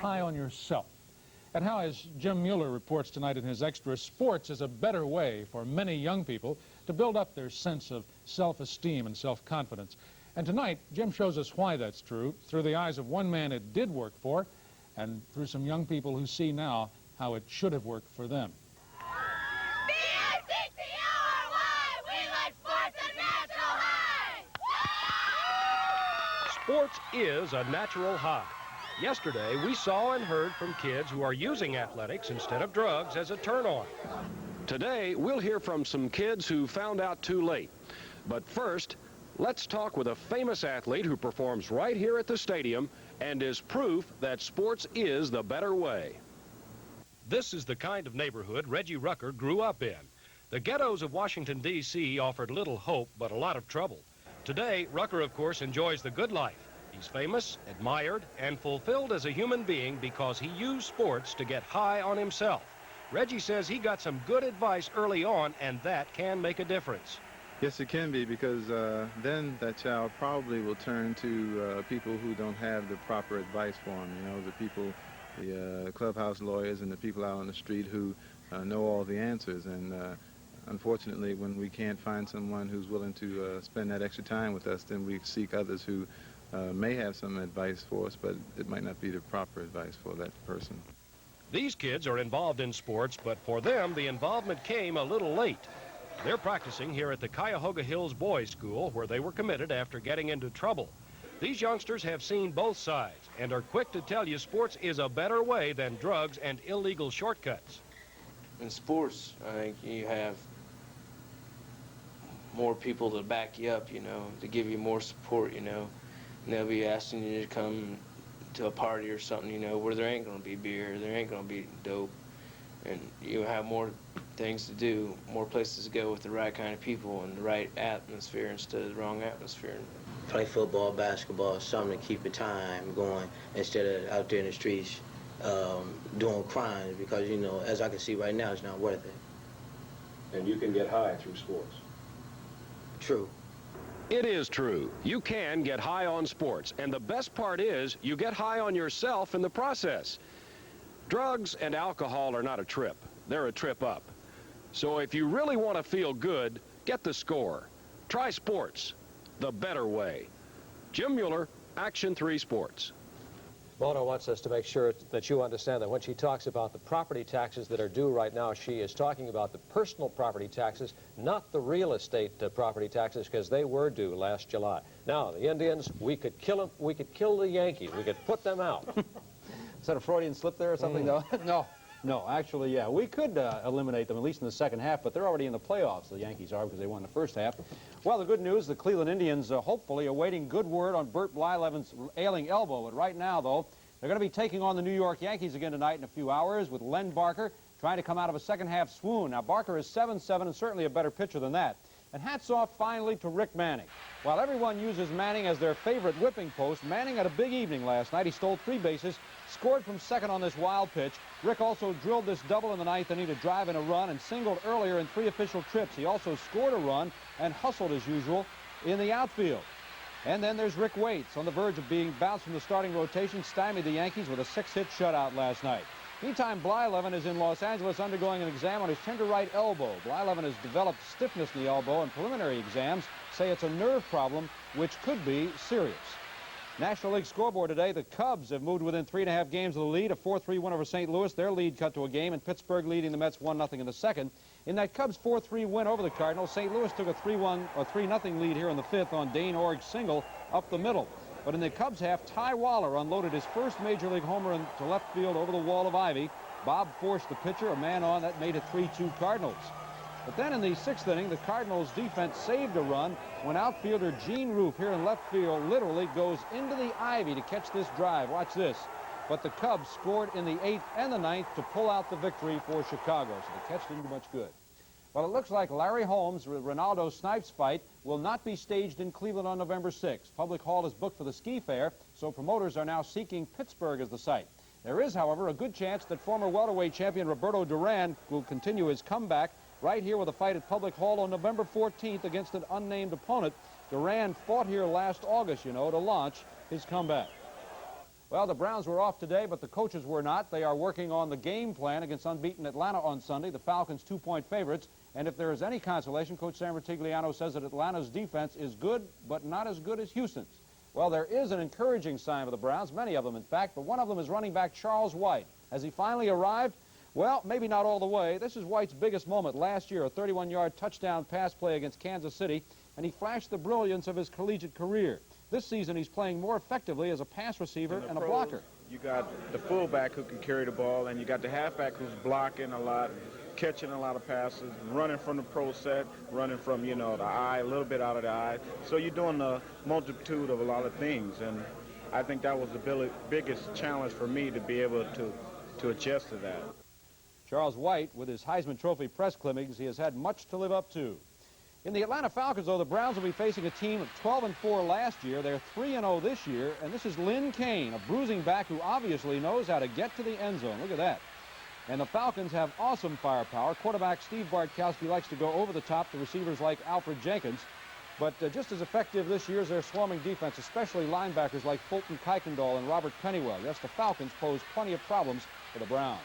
high on yourself. And how, as Jim Mueller reports tonight in his Extra, sports is a better way for many young people to build up their sense of self-esteem and self-confidence. And tonight, Jim shows us why that's true through the eyes of one man it did work for and through some young people who see now how it should have worked for them. Sports is a natural high. Yesterday, we saw and heard from kids who are using athletics instead of drugs as a turn-on. Today, we'll hear from some kids who found out too late. But first, let's talk with a famous athlete who performs right here at the stadium and is proof that sports is the better way. This is the kind of neighborhood Reggie Rucker grew up in. The ghettos of Washington, D.C. offered little hope but a lot of trouble. Today, Rucker, of course, enjoys the good life. He's famous, admired, and fulfilled as a human being because he used sports to get high on himself. Reggie says he got some good advice early on, and that can make a difference. Yes, it can be, because then that child probably will turn to people who don't have the proper advice for him. You know, the people, the clubhouse lawyers and the people out on the street who know all the answers. And unfortunately, when we can't find someone who's willing to spend that extra time with us, then we seek others who may have some advice for us, but it might not be the proper advice for that person. These kids are involved in sports, but for them, the involvement came a little late. They're practicing here at the Cuyahoga Hills Boys School, where they were committed after getting into trouble. These youngsters have seen both sides and are quick to tell you sports is a better way than drugs and illegal shortcuts. In sports, I think you have more people to back you up, you know, to give you more support, you know. And they'll be asking you to come to a party or something, you know, where there ain't going to be beer, there ain't going to be dope. And you have more things to do, more places to go with the right kind of people and the right atmosphere instead of the wrong atmosphere. Play football, basketball, something to keep the time going instead of out there in the streets doing crimes, because, you know, as I can see right now, it's not worth it. And you can get high through sports. True. It is true. You can get high on sports, and the best part is you get high on yourself in the process. Drugs and alcohol are not a trip. They're a trip up. So if you really want to feel good, get the score. Try sports, the better way. Jim Mueller, Action 3 Sports. Mona wants us to make sure that you understand that when she talks about the property taxes that are due right now, she is talking about the personal property taxes, not the real estate property taxes, because they were due last July. Now, the Indians, we could kill them. We could kill the Yankees. We could put them out. Is that a Freudian slip there or something? No, actually, yeah. We could eliminate them, at least in the second half, but they're already in the playoffs, the Yankees are, because they won the first half. Well, the good news, the Cleveland Indians hopefully awaiting good word on Bert Blyleven's ailing elbow. But right now, though, they're going to be taking on the New York Yankees again tonight in a few hours with Len Barker trying to come out of a second-half swoon. Now, Barker is 7-7 and certainly a better pitcher than that. And hats off finally to Rick Manning. While everyone uses Manning as their favorite whipping post, Manning had a big evening last night. He stole 3 bases, scored from second on this wild pitch. Rick also drilled this double in the ninth inning to drive in a run and singled earlier in 3 official trips. He also scored a run and hustled as usual in the outfield. And then there's Rick Waits on the verge of being bounced from the starting rotation, stymied the Yankees with a 6-hit shutout last night. Meantime, Blyleven is in Los Angeles undergoing an exam on his tender right elbow. Blyleven has developed stiffness in the elbow, and preliminary exams say it's a nerve problem, which could be serious. National League scoreboard today, the Cubs have moved within 3.5 games of the lead, a 4-3 win over St. Louis. Their lead cut to a game, and Pittsburgh leading the Mets 1-0 in the second. In that Cubs 4-3 win over the Cardinals, St. Louis took a 3-1 or 3-0 lead here in the fifth on Dane Org's single up the middle. But in the Cubs half, Ty Waller unloaded his first Major League homer into left field over the wall of ivy. Bob forced the pitcher, a man on. That made it 3-2 Cardinals. But then in the sixth inning, the Cardinals defense saved a run when outfielder Gene Roof here in left field literally goes into the ivy to catch this drive. Watch this. But the Cubs scored in the 8th and the 9th to pull out the victory for Chicago. So the catch didn't do much good. Well, it looks like Larry Holmes' Ronaldo Snipes fight will not be staged in Cleveland on November 6th. Public Hall is booked for the ski fair, so promoters are now seeking Pittsburgh as the site. There is, however, a good chance that former welterweight champion Roberto Duran will continue his comeback right here with a fight at Public Hall on November 14th against an unnamed opponent. Duran fought here last August, you know, to launch his comeback. Well, the Browns were off today, but the coaches were not. They are working on the game plan against unbeaten Atlanta on Sunday. The Falcons 2-point favorites. And if there is any consolation, Coach Sam Rutigliano says that Atlanta's defense is good, but not as good as Houston's. Well, there is an encouraging sign for the Browns, many of them, in fact, but one of them is running back Charles White. Has he finally arrived? Well, maybe not all the way. This is White's biggest moment last year, a 31-yard touchdown pass play against Kansas City, and he flashed the brilliance of his collegiate career. This season, he's playing more effectively as a pass receiver and a blocker. You got the fullback who can carry the ball, and you got the halfback who's blocking a lot, catching a lot of passes, running from the pro set, running from, you know, the eye, a little bit out of the eye. So you're doing a multitude of a lot of things, and I think that was the biggest challenge for me to be able to adjust to that. Charles White, with his Heisman Trophy press clippings, he has had much to live up to. In the Atlanta Falcons, though, the Browns will be facing a team of 12-4 last year. They're 3-0 this year, and this is Lynn Kane, a bruising back who obviously knows how to get to the end zone. Look at that. And the Falcons have awesome firepower. Quarterback Steve Bartkowski likes to go over the top to receivers like Alfred Jenkins. But just as effective this year is their swarming defense, especially linebackers like Fulton Kuykendall and Robert Pennywell. Yes, the Falcons pose plenty of problems for the Browns.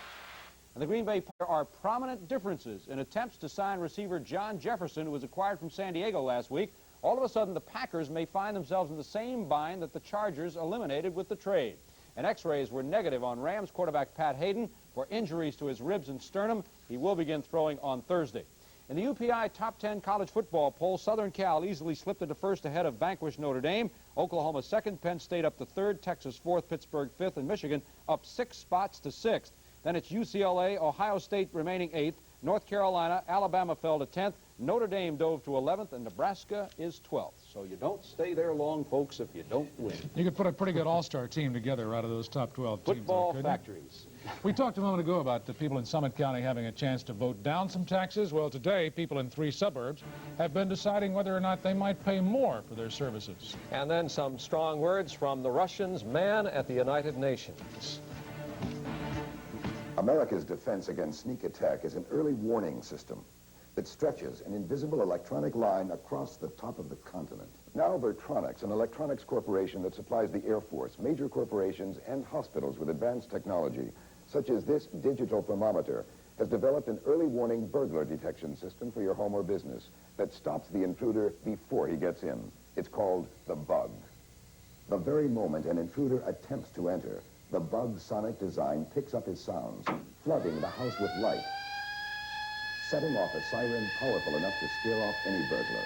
And the Green Bay Packers are prominent differences in attempts to sign receiver John Jefferson, who was acquired from San Diego last week. All of a sudden, the Packers may find themselves in the same bind that the Chargers eliminated with the trade. And X-rays were negative on Rams quarterback Pat Hayden for injuries to his ribs and sternum. He will begin throwing on Thursday. In the UPI Top 10 college football poll, Southern Cal easily slipped into first ahead of vanquished Notre Dame. Oklahoma second, Penn State up to third, Texas fourth, Pittsburgh fifth, and Michigan up 6 spots to sixth. Then it's UCLA, Ohio State remaining 8th, North Carolina, Alabama fell to 10th, Notre Dame dove to 11th, and Nebraska is 12th. So you don't stay there long, folks, if you don't win. You could put a pretty good all-star team together out of those top 12 teams. Football factories. We talked a moment ago about the people in Summit County having a chance to vote down some taxes. Well, today, people in 3 suburbs have been deciding whether or not they might pay more for their services. And then some strong words from the Russians' man at the United Nations. America's defense against sneak attack is an early warning system that stretches an invisible electronic line across the top of the continent. Now Vertronics, an electronics corporation that supplies the Air Force, major corporations, and hospitals with advanced technology, such as this digital thermometer, has developed an early warning burglar detection system for your home or business that stops the intruder before he gets in. It's called the bug. The very moment an intruder attempts to enter, the bug's sonic design picks up his sounds, flooding the house with light, setting off a siren powerful enough to scare off any burglar.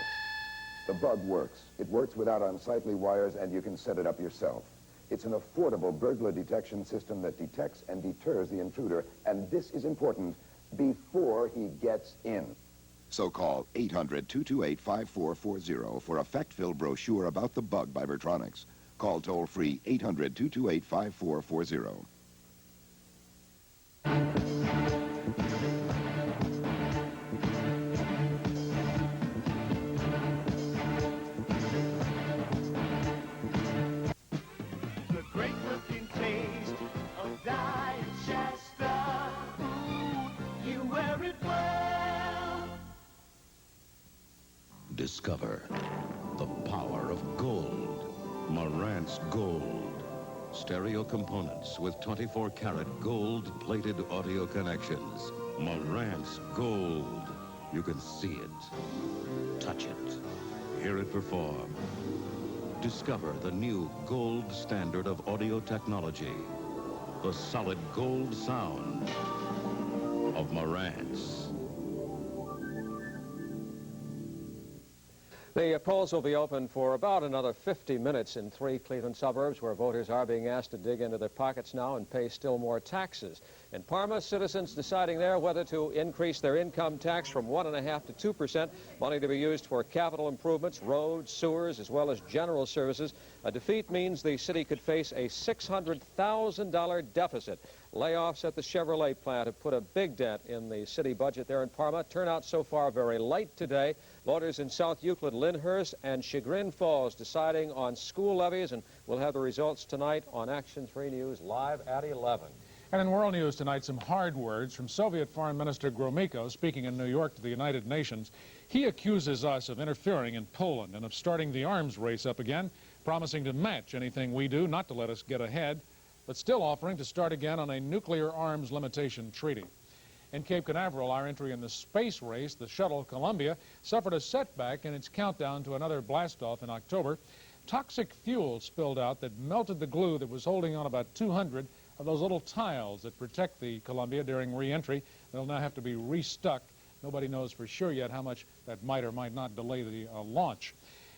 The bug works. It works without unsightly wires, and you can set it up yourself. It's an affordable burglar detection system that detects and deters the intruder, and this is important, before he gets in. So call 800-228-5440 for a fact-filled brochure about the bug by Vertronics. Call toll-free 800-228-5440. The great-looking taste of Digester. Ooh, you wear it well. Discover the power of gold. Marantz Gold. Stereo components with 24-karat gold-plated audio connections. Marantz Gold. You can see it, touch it, hear it perform. Discover the new gold standard of audio technology. The solid gold sound of Marantz. The polls will be open for about another 50 minutes in 3 Cleveland suburbs where voters are being asked to dig into their pockets now and pay still more taxes. In Parma, citizens deciding there whether to increase their income tax from 1.5% to 2%, money to be used for capital improvements, roads, sewers, as well as general services. A defeat means the city could face a $600,000 deficit. Layoffs at the Chevrolet plant have put a big dent in the city budget there in Parma. Turnout so far very light today. Voters in South Euclid, Lyndhurst, and Chagrin Falls deciding on school levies, and we'll have the results tonight on Action 3 News live at 11. And in world news tonight, some hard words from Soviet Foreign Minister Gromyko speaking in New York to the United Nations. He accuses us of interfering in Poland and of starting the arms race up again, promising to match anything we do, not to let us get ahead. but still offering to start again on a nuclear arms limitation treaty. In Cape Canaveral, our entry in the space race, the shuttle Columbia, suffered a setback in its countdown to another blastoff in October. Toxic fuel spilled out that melted the glue that was holding on about 200 of those little tiles that protect the Columbia during re-entry. They'll now have to be restuck. Nobody knows for sure yet how much that might or might not delay the launch.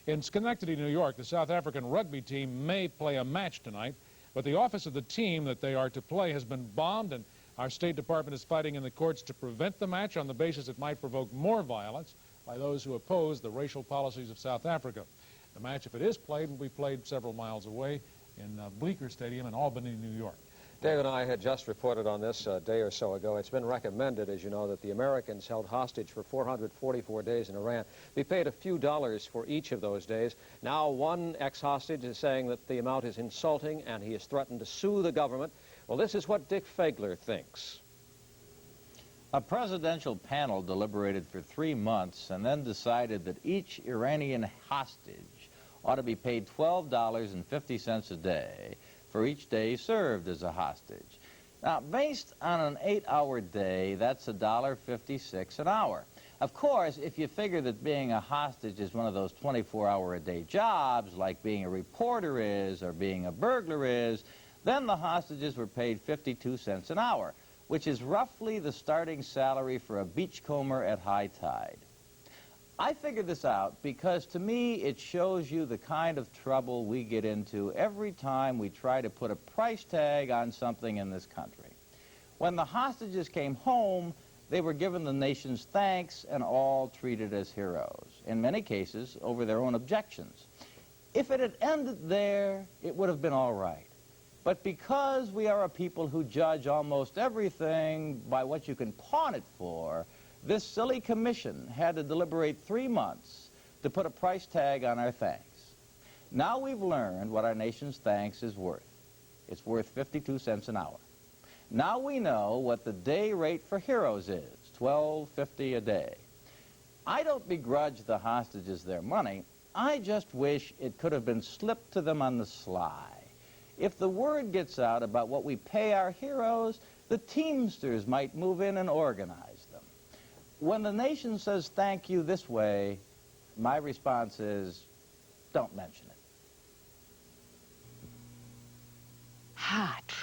In Schenectady, New York, the South African rugby team may play a match tonight, but the office of the team that they are to play has been bombed, and our State Department is fighting in the courts to prevent the match on the basis it might provoke more violence by those who oppose the racial policies of South Africa. The match, if it is played, will be played several miles away in Bleecker Stadium in Albany, New York. Dave and I had just reported on this a day or so ago. It's been recommended, as you know, that the Americans held hostage for 444 days in Iran be paid a few dollars for each of those days. Now one ex-hostage is saying that the amount is insulting and he has threatened to sue the government. Well, this is what Dick Fagler thinks. A presidential panel deliberated for 3 months and then decided that each Iranian hostage ought to be paid $12.50 a day for each day served as a hostage. Now, based on an 8-hour day, that's $1.56 an hour. Of course, if you figure that being a hostage is one of those 24-hour-a-day jobs, like being a reporter is or being a burglar is, then the hostages were paid 52 cents an hour, which is roughly the starting salary for a beachcomber at high tide. I figured this out because, to me, it shows you the kind of trouble we get into every time we try to put a price tag on something in this country. When the hostages came home, they were given the nation's thanks and all treated as heroes, in many cases over their own objections. If it had ended there, it would have been all right. But because we are a people who judge almost everything by what you can pawn it for, this silly commission had to deliberate 3 months to put a price tag on our thanks. Now we've learned what our nation's thanks is worth. It's worth 52 cents an hour. Now we know what the day rate for heroes is, $12.50 a day. I don't begrudge the hostages their money. I just wish it could have been slipped to them on the sly. If the word gets out about what we pay our heroes, the Teamsters might move in and organize them. When the nation says thank you this way, my response is, don't mention it. Hot.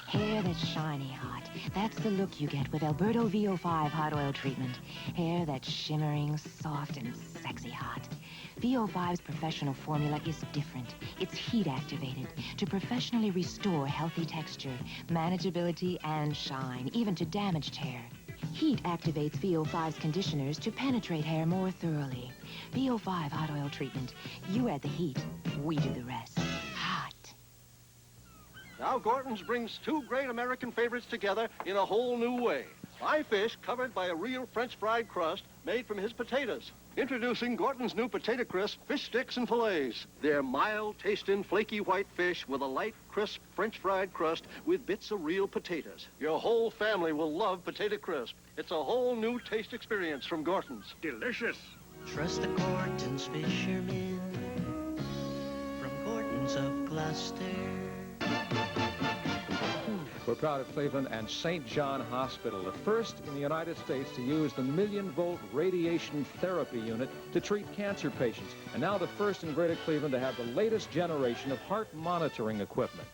Hair that's shiny hot. That's the look you get with Alberto VO5 hot oil treatment. Hair that's shimmering, soft, and sexy hot. VO5's professional formula is different. It's heat activated to professionally restore healthy texture, manageability, and shine, even to damaged hair. Heat activates VO5's conditioners to penetrate hair more thoroughly. VO5 hot oil treatment. You add the heat, we do the rest. Hot. Now Gorton's brings 2 great American favorites together in a whole new way. My fish covered by a real French fried crust made from his potatoes. Introducing Gorton's new Potato Crisp fish sticks and fillets. They're mild-tasting, flaky white fish with a light, crisp French fried crust with bits of real potatoes. Your whole family will love Potato Crisp. It's a whole new taste experience from Gorton's. Delicious. Trust the Gorton's fishermen from Gorton's of Gloucester. We're proud of Cleveland and St. John Hospital, the first in the United States to use the million-volt radiation therapy unit to treat cancer patients, and now the first in Greater Cleveland to have the latest generation of heart monitoring equipment.